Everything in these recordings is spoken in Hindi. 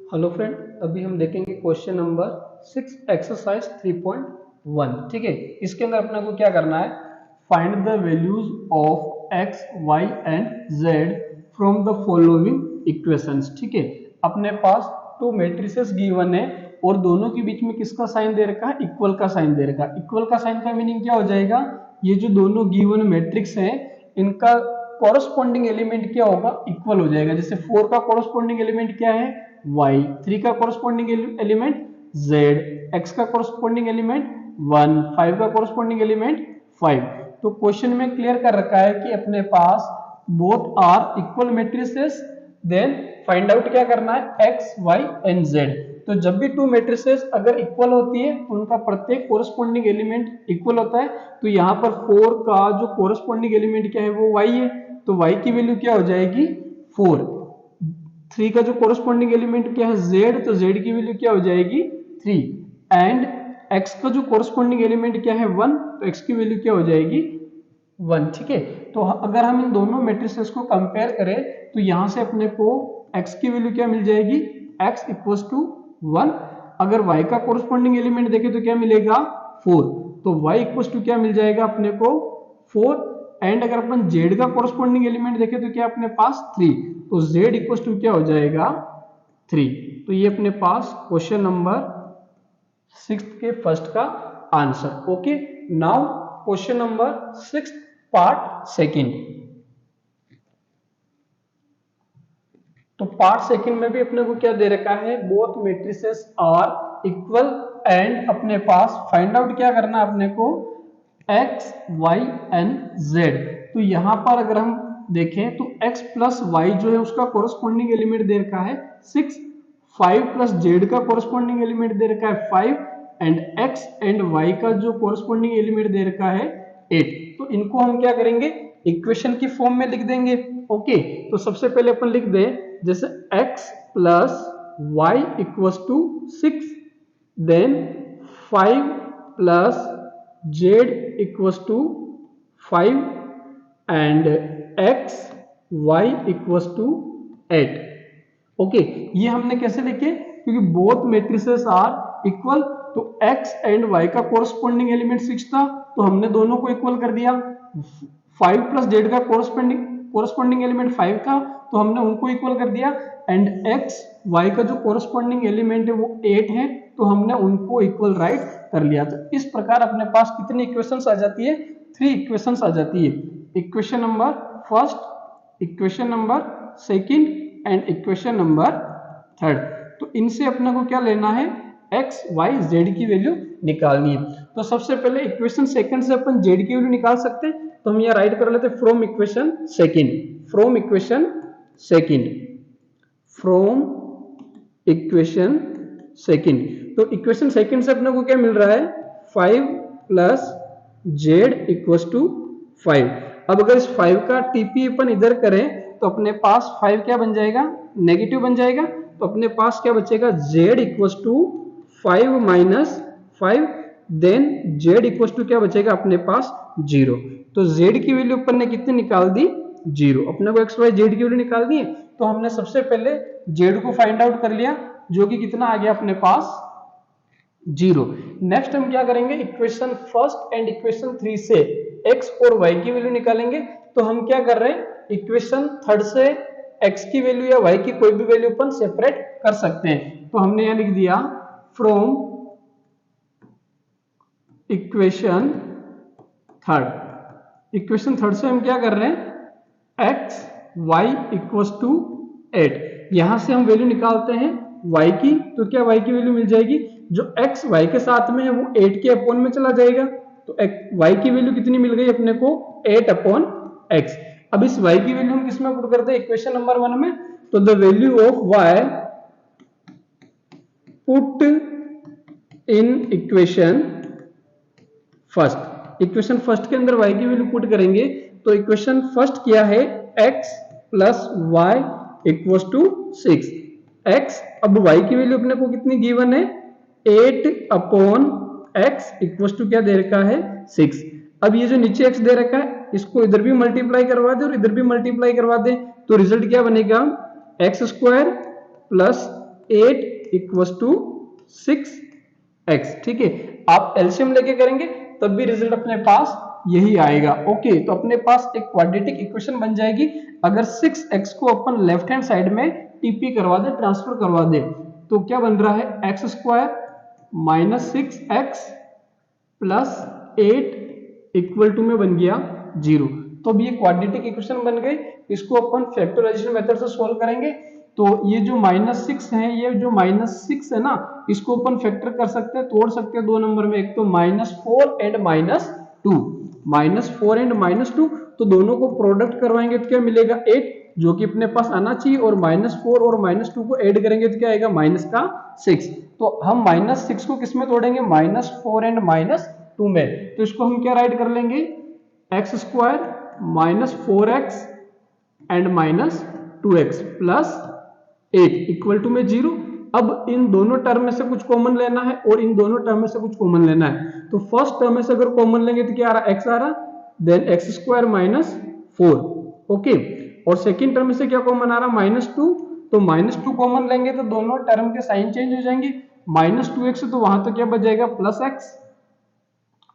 हेलो फ्रेंड, अभी हम देखेंगे क्वेश्चन नंबर 6 एक्सरसाइज 3.1। ठीक है, इसके अंदर अपने को क्या करना है, find the values of x y and z from the following equations. ठीक है, अपने पास टू मैट्रिसेस गिवन है और दोनों के बीच में किसका साइन दे रखा है, इक्वल का साइन दे रखा है। इक्वल का साइन का मीनिंग क्या हो जाएगा, ये जो दोनों गिवन मैट्रिक्स हैं इनका कॉरस्पॉन्डिंग एलिमेंट क्या होगा, इक्वल हो जाएगा। जैसे 4 का कॉरस्पॉन्डिंग एलिमेंट क्या है, y, 3 का कॉरस्पॉन्डिंग एलिमेंट z, x का कॉरस्पॉन्डिंग एलिमेंट 1, 5 का कॉरस्पॉन्डिंग एलिमेंट 5। तो क्वेश्चन में क्लियर कर रखा है कि अपने पास both are equal matrices, then find out क्या करना है, x, y एंड z। तो जब भी टू मैट्रिसेस अगर इक्वल होती है उनका प्रत्येक कॉरस्पॉन्डिंग एलिमेंट इक्वल होता है। तो यहाँ पर 4 का जो कॉरस्पॉन्डिंग एलिमेंट क्या है, वो y है, तो y की वैल्यू क्या हो जाएगी 4। 3 का जो कॉरस्पॉन्डिंग एलिमेंट क्या है z, तो z की वैल्यू क्या हो जाएगी 3। एंड x का जो कॉरस्पॉन्डिंग एलिमेंट क्या है 1, तो x की वैल्यू क्या हो जाएगी 1। ठीक है, तो अगर हम इन दोनों मैट्रिसेस को कंपेयर करें तो यहां से अपने को x की वैल्यू क्या मिल जाएगी, x इक्वल्स टू 1। अगर y का कॉरस्पॉन्डिंग एलिमेंट देखें तो क्या मिलेगा 4, तो y इक्वल्स टू क्या मिल जाएगा अपने को 4। एंड अगर अपन z का कॉरस्पॉन्डिंग एलिमेंट देखें तो क्या अपने पास 3, तो z इक्वल्स टू क्या हो जाएगा 3। तो ये अपने पास क्वेश्चन नंबर 6 के फर्स्ट का answer. Okay, now question number 6 part second. तो पार्ट सेकंड में भी अपने को क्या दे रखा है, both matrices are equal and अपने पास फाइंड आउट क्या करना है अपने को, x, y एंड z। तो यहां पर अगर हम देखें तो x प्लस y जो है उसका कोरस्पॉन्डिंग एलिमेंट दे रखा है 6, 5 प्लस z का कोरस्पॉन्डिंग एलिमेंट दे रखा है 5 एंड x एंड y का जो कोरस्पॉन्डिंग एलिमेंट दे रखा है 8। तो इनको हम क्या करेंगे, इक्वेशन की फॉर्म में लिख देंगे। ओके, तो सबसे पहले अपन लिख दे जैसे x plus y equals to 6, then 5 plus z equals to 5 and x y equals to 8। Okay, ये हमने कैसे लिखे, क्योंकि बोथ मैट्रिसेस आर इक्वल, तो x एंड y का कोरस्पॉन्डिंग एलिमेंट 6 था तो हमने दोनों को इक्वल कर दिया। 5 प्लस z का कोरस्पॉन्डिंग एलिमेंट 5 था तो हमने उनको इक्वल कर दिया। एंड x y का जो कोरस्पॉन्डिंग एलिमेंट है वो 8 है तो हमने उनको इक्वल राइट कर लिया। तो इस प्रकार अपने पास कितनी इक्वेशंस आ जाती है, 3 इक्वेशंस आ जाती है। Equation number first, equation number second and equation number third. तो इनसे अपने को क्या लेना है, x y z की वैल्यू निकालनी है। तो सबसे पहले इक्वेशन सेकंड से अपन z की वैल्यू निकाल सकते हैं, तो हम यहाँ राइट कर लेते हैं from equation second, from equation second, from equation second. तो इक्वेशन सेकंड से अपने को क्या मिल रहा है, 5 प्लस z इक्वल्स टू 5। अब अगर इस 5 का टीपी अपन इधर करें तो अपने पास 5 क्या बन जाएगा, नेगेटिव बन जाएगा। तो अपने पास क्या बचेगा, z equals to 5 minus 5, then z equals to क्या बचेगा अपने पास 0। तो z की वैल्यू अपन ने कितनी निकाल दी, 0। अपने को x y z की वैल्यू निकालनी है तो हमने सबसे पहले z को फाइंड आउट कर लिया जो कि कितना आ गया अपने पास 0। नेक्स्ट हम क्या करेंगे, इक्वेशन फर्स्ट एंड इक्वेशन 3 से x और y की वैल्यू निकालेंगे। तो हम क्या कर रहे हैं, इक्वेशन थर्ड से x की वैल्यू या y की कोई भी वैल्यू अपन सेपरेट कर सकते हैं। तो हमने यहां लिख दिया from equation third. Equation third से हम क्या कर रहे हैं, x y इक्वल्स टू 8। यहां से हम वैल्यू निकालते हैं y की, तो क्या y की वैल्यू मिल जाएगी, जो x y के साथ में है वो 8 के अपॉन में चला जाएगा। तो y की वैल्यू कितनी मिल गई अपने को, 8 अपॉन x। अब इस y की वैल्यू हम किस में पुट करते हैं, इक्वेशन नंबर 1 में। तो the value of y put in equation first. Equation first के अंदर y की वैल्यू पुट करेंगे तो इक्वेशन फर्स्ट क्या है, x plus y equals to 6 x। अब y की वैल्यू अपने को कितनी गिवन है, 8 अपॉन x इक्वल्स टू क्या दे रखा है 6। अब ये जो नीचे x दे रखा है इसको इधर भी मल्टीप्लाई करवा दे और इधर भी मल्टीप्लाई करवा दे तो रिजल्ट क्या बनेगा, x square plus 8 equals to 6x। ठीक है, आप एलसीएम लेके करेंगे तब भी रिजल्ट अपने पास यही आएगा। ओके, तो अपने पास एक क्वाड्रेटिक इक्वेशन बन जाएगी अगर 6x को अपन लेफ्ट हैंड साइड में टीपी करवा दे, ट्रांसफर करवा दे, तो क्या बन रहा है x square minus 6x plus 8 equal to में बन गया 0। तो अब ये क्वाड्रेटिक इक्वेशन बन गई। इसको अपन फैक्टराइजेशन मेथड से सोल्व करेंगे। तो ये जो -6 है, ये जो -6 है ना, इसको अपन फैक्टर कर सकते हैं, तोड़ सकते हैं दो नंबर में, एक तो -4 एंड -2, -4 एंड -2। तो दोनों को प्रोडक्ट करवाएंगे तो क्या मिलेगा 8, जो कि अपने पास आना चाहिए, और -4 और -2 को ऐड करेंगे तो क्या आएगा -6। तो हम -6 को किस में तोड़ेंगे, -4 एंड -2 में। तो इसको हम क्या राइट कर लेंगे, x square -4x and -2x plus 8 equal to में 0। अब इन दोनों टर्म में से कुछ कॉमन लेना है और इन दोनों टर्म में से कुछ कॉमन लेना है। तो फर्स्ट टर्म में से अगर कॉमन लेंगे तो क्या आ रहा है, x आ रहा, देन एक्स स्क्वायर -4। ओके, और सेकंड टर्म में से क्या कॉमन आ रहा, -2। तो -2 कॉमन लेंगे तो दोनों टर्म के साइन चेंज हो जाएंगे, -2x तो वहां तो क्या बच जाएगा +x,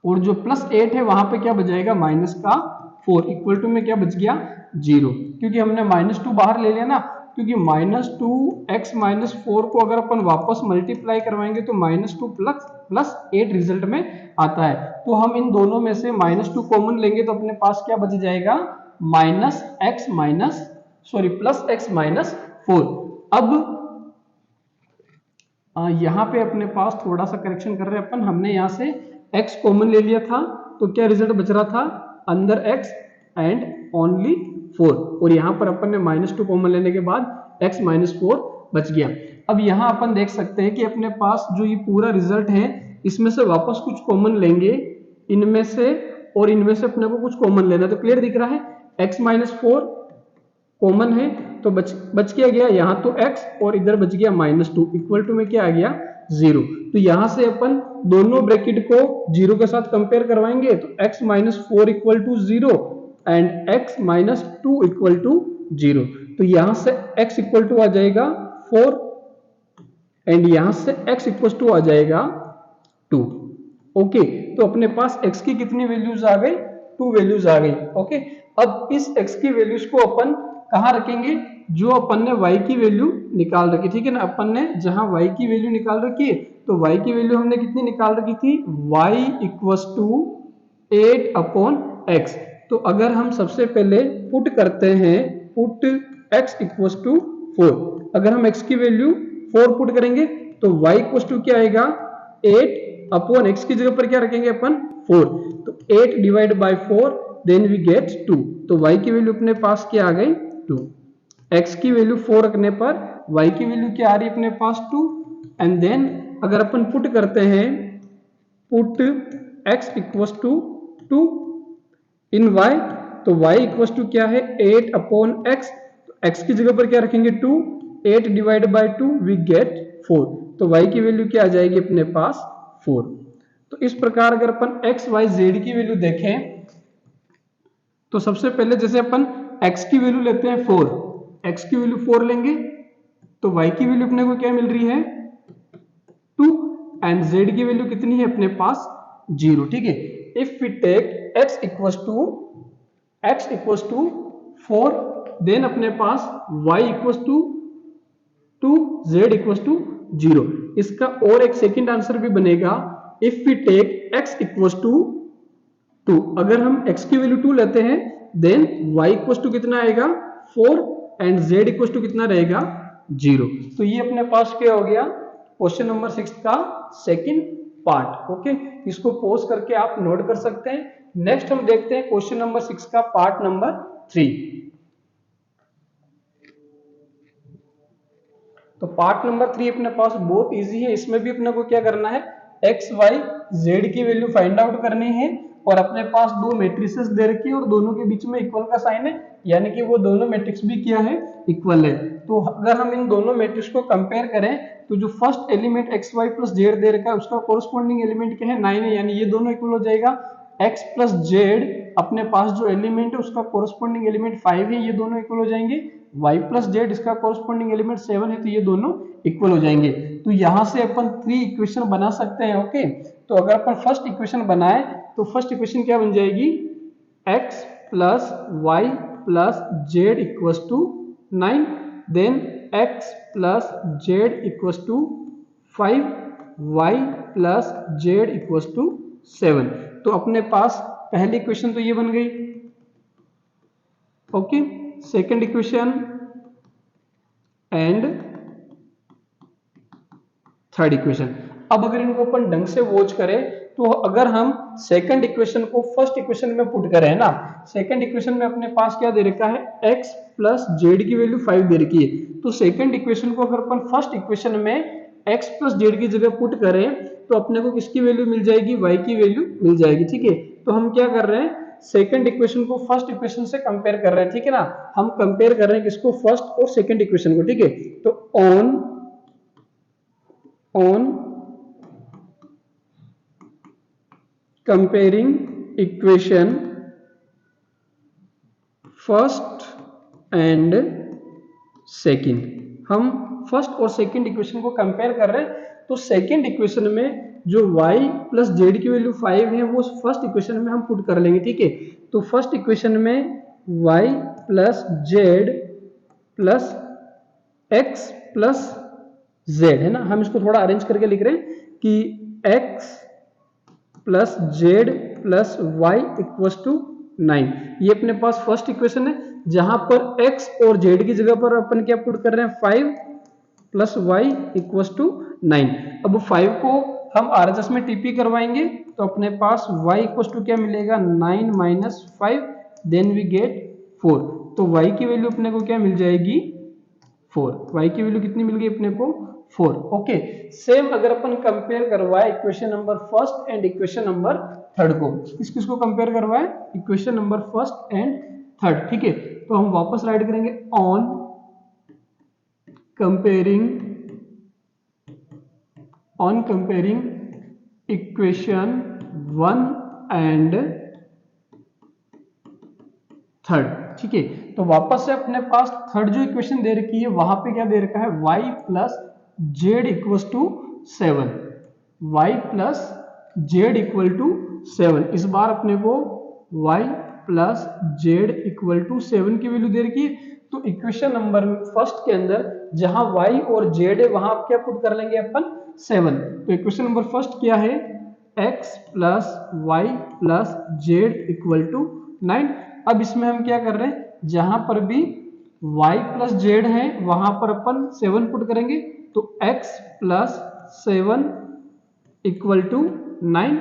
और जो +8 है वहां पे क्या बच जाएगा -4 इक्वल टू में क्या बच गया 0, क्योंकि हमने -2 बाहर ले लिया ना, क्योंकि -2x -4 को अगर अपन वापस मल्टीप्लाई करवाएंगे तो -2 प्लस 8 रिजल्ट में आता है। तो हम इन दोनों में से -2 कॉमन लेंगे तो अपने पास क्या बच जाएगा +x -4। अब यहाँ पे अपने पास थोड़ा सा करेक्शन कर रहे हैं अपन, हमने यहाँ से x कॉमन ले लिया था तो क्या रिजल्ट बच रहा था, अंदर x एंड ओनली 4, और यहाँ पर अपन ने -2 कॉमन लेने के बाद x -4 बच गया। अब यहाँ अपन देख सकते हैं कि अपने पास जो ये पूरा रिजल्ट है इसमें से वापस कुछ कॉमन लेंगे, इनमें से और इनमें से अपने को कुछ कॉमन लेना, तो क्लियर दिख रहा है x -4 कॉमन है तो बच क्या गया यहाँ तो x, और इधर बच गया -2 इक्वल टू में क्या आ गया 0। तो यहां से अपन दोनों ब्रैकेट को 0 के साथ कंपेयर करवाएंगे तो x -4 equal to 0 and x -2 equal to 0। तो यहां से x इक्वल टू आ जाएगा 4 एंड यहां से x इक्वल टू आ जाएगा 2। ओके, तो अपने पास x की कितनी वैल्यूज आ गई, 2 वैल्यूज आ गई। ओके, अब इस x की वैल्यूज को अपन कहां रखेंगे, जो अपन ने y की वैल्यू निकाल रखी, ठीक है ना, अपन ने जहां y की वैल्यू निकाल रखी है तो y की वैल्यू हमने कितनी निकाल रखी थी, y इक्वल्स टू 8/x। तो अगर हम सबसे पहले पुट करते हैं, पुट x इक्वल्स टू 4, अगर हम x की वैल्यू 4 पुट करेंगे तो y इक्वल्स टू क्या आएगा 8/x की जगह पर क्या रखेंगे अपन 4, तो 8 divide by 4 then we get 2। तो y की वैल्यू अपने पास क्या आ गई 2, x की वैल्यू 4 रखने पर y की वैल्यू क्या आ रही है अपने पास 2, एंड देन अगर अपन पुट करते हैं, put x equals to 2 in y, तो y इक्वल्स टू क्या है 8/x, तो x की जगह पर क्या रखेंगे 2, 8 डिवाइड बाय 2 वी गेट 4, तो y की वैल्यू क्या आ जाएगी अपने पास 4। तो इस प्रकार अगर अपन x y z की वैल्यू देखें तो सबसे पहले जैसे अपन x की वैल्यू लेते हैं 4, x की वैल्यू 4 लेंगे तो y की वैल्यू अपने को क्या मिल रही है 2 एंड z की वैल्यू कितनी है अपने पास 0। ठीक है, if we take x equals to 4 then अपने पास y equals to 2, z equals to 0। इसका और एक सेकंड आंसर भी बनेगा, if we take x equals to 2, अगर हम x की वैल्यू 2 लेते हैं देन y इक्वल्स टू कितना आएगा 4 एंड z इक्वल्स टू कितना रहेगा 0। तो ये अपने पास क्या हो गया क्वेश्चन नंबर 6 का सेकंड पार्ट। ओके, इसको पॉज करके आप नोट कर सकते हैं। नेक्स्ट हम देखते हैं क्वेश्चन नंबर 6 का पार्ट नंबर 3। तो पार्ट नंबर 3 अपने पास बहुत इजी है, इसमें भी अपने को क्या करना है x y z की वैल्यू फाइंड आउट करनी है, और अपने पास दो मैट्रिसेस दे रखी है और दोनों के बीच में इक्वल का साइन है, यानी कि वो दोनों मैट्रिक्स भी क्या है इक्वल है। तो अगर हम इन दोनों मैट्रिक्स को कंपेयर करें तो जो first element xy plus z दे रखा है उसका कोरस्पॉन्डिंग एलिमेंट क्या है 9 है, यानी ये दोनों इक्वल हो जाएगा। x प्लस जेड अपने पास जो एलिमेंट है उसका कोरस्पॉन्डिंग एलिमेंट 5 है, ये दोनों इक्वल हो जाएंगे। y प्लस जेड इसका कोरस्पॉन्डिंग एलिमेंट 7 है, तो ये दोनों इक्वल हो जाएंगे। तो यहां से अपन 3 इक्वेशन बना सकते हैं। ओके, तो अगर अपन फर्स्ट इक्वेशन बनाए तो फर्स्ट इक्वेशन क्या बन जाएगी, x plus y plus z equals to 9, then x plus z equals to 5, y plus z equals to 7। तो अपने पास पहली इक्वेशन तो ये बन गई। Okay, second equation and third equation. अब अगर इनको अपन ढंग से वॉच करें तो अगर हम सेकंड इक्वेशन को फर्स्ट इक्वेशन में पुट करें ना, सेकंड इक्वेशन में अपने पास क्या दे रखा है, x प्लस जेड की वैल्यू 5 दे रखी है। तो सेकंड इक्वेशन को अगर अपन फर्स्ट इक्वेशन में x प्लस जेड की जगह पुट करें तो अपने को किसकी वैल्यू मिल जाएगी, y की वैल्यू मिल जाएगी। ठीक है, तो हम क्या कर रहे हैं, सेकंड इक्वेशन को फर्स्ट इक्वेशन से कंपेयर कर रहे हैं। ठीक है ना, हम कंपेयर कर रहे हैं किसको, फर्स्ट और सेकंड इक्वेशन को। ठीक है, तो on comparing equation first and second, हम फर्स्ट और सेकंड इक्वेशन को कंपेयर कर रहे हैं। तो सेकंड इक्वेशन में जो y प्लस जेड की वैल्यू 5 है वो फर्स्ट इक्वेशन में हम पुट कर लेंगे। ठीक है, तो फर्स्ट इक्वेशन में y plus z plus x plus z है ना, हम इसको थोड़ा अरेंज करके लिख रहे हैं कि x plus z plus y equals to 9, ये अपने पास फर्स्ट इक्वेशन है जहां पर x और z की जगह पर अपन क्या पुट कर रहे हैं, 5 प्लस वाई इक्वल्स टू 9। अब 5 को हम आरएचएस में टीपी करवाएंगे तो अपने पास y इक्वल्स टू क्या मिलेगा, 9 माइनस 5, देन वी गेट 4। तो y की वैल्यू अपने को क्या मिल जाएगी, 4। y की वैल्यू कितनी मिल गई अपने को, 4। ओके, सेम अगर अपन कंपेयर करवाए equation number first and equation number third को, किसको कंपेयर करवाए, equation number first and third. ठीक है, तो हम वापस राइट करेंगे on comparing equation 1 and third. ठीक है, तो वापस से अपने पास थर्ड जो इक्वेशन दे रखी है वहां पे क्या दे रखा है, y plus z equals to 7, y plus z equal to 7। इस बार अपने को y plus z equal to 7 की वैल्यू दे रखी है। तो इक्वेशन नंबर फर्स्ट के अंदर जहां y और z है वहां आप क्या पुट कर लेंगे अपन, 7। तो इक्वेशन नंबर फर्स्ट क्या है, x plus y plus z equal to 9। अब इसमें हम क्या कर रहे हैं, जहां पर भी y प्लस जेड है वहां पर अपन 7 पुट करेंगे। तो x plus 7 equal to 9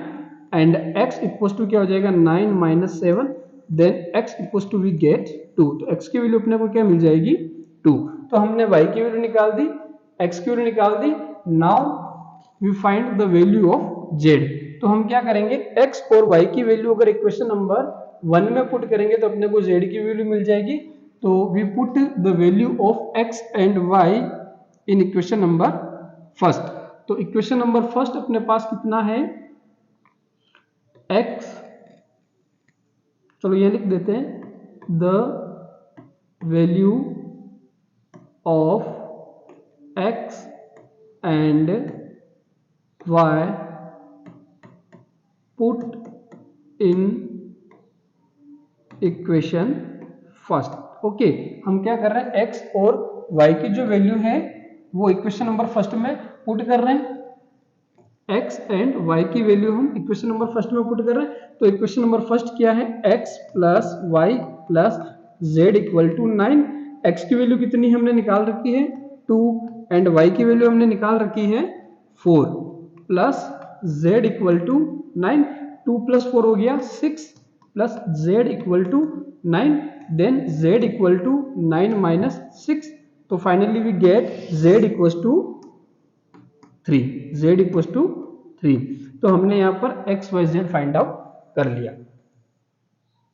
and x equal to क्या हो जाएगा, 9 minus 7, then x equal to we get 2। तो x की वैल्यू अपने को क्या मिल जाएगी, 2। तो हमने y की वैल्यू निकाल दी, x की वैल्यू निकाल दी। Now we find the value of z। तो हम क्या करेंगे, x और y की वैल्यू अगर इक्वेशन नंबर 1 में पुट करेंगे तो अपने को z की वैल्यू मिल जाएगी। तो we put the value of x and y in equation number first. तो इक्वेशन नंबर फर्स्ट अपने पास कितना है, x, चलो ये लिख देते हैं, the value of x and y put in equation first. Okay, हम क्या कर रहे हैं, x और y की जो वैल्यू है वो इक्वेशन नंबर फर्स्ट में पुट कर रहे हैं। x एंड y की वैल्यू हम इक्वेशन नंबर फर्स्ट में पुट कर रहे हैं। तो इक्वेशन नंबर फर्स्ट क्या है, x plus y plus z equal to 9। x की वैल्यू कितनी हमने निकाल रखी है, 2, एंड y की वैल्यू हमने निकाल रखी है 4, plus z equal to 9। 2 plus 4 हो गया 6, plus z equal to 9, then z equal to 9 minus 6। तो finally we get z equal to 3, z equal to 3। तो हमने यहाँ पर x y z find out कर लिया।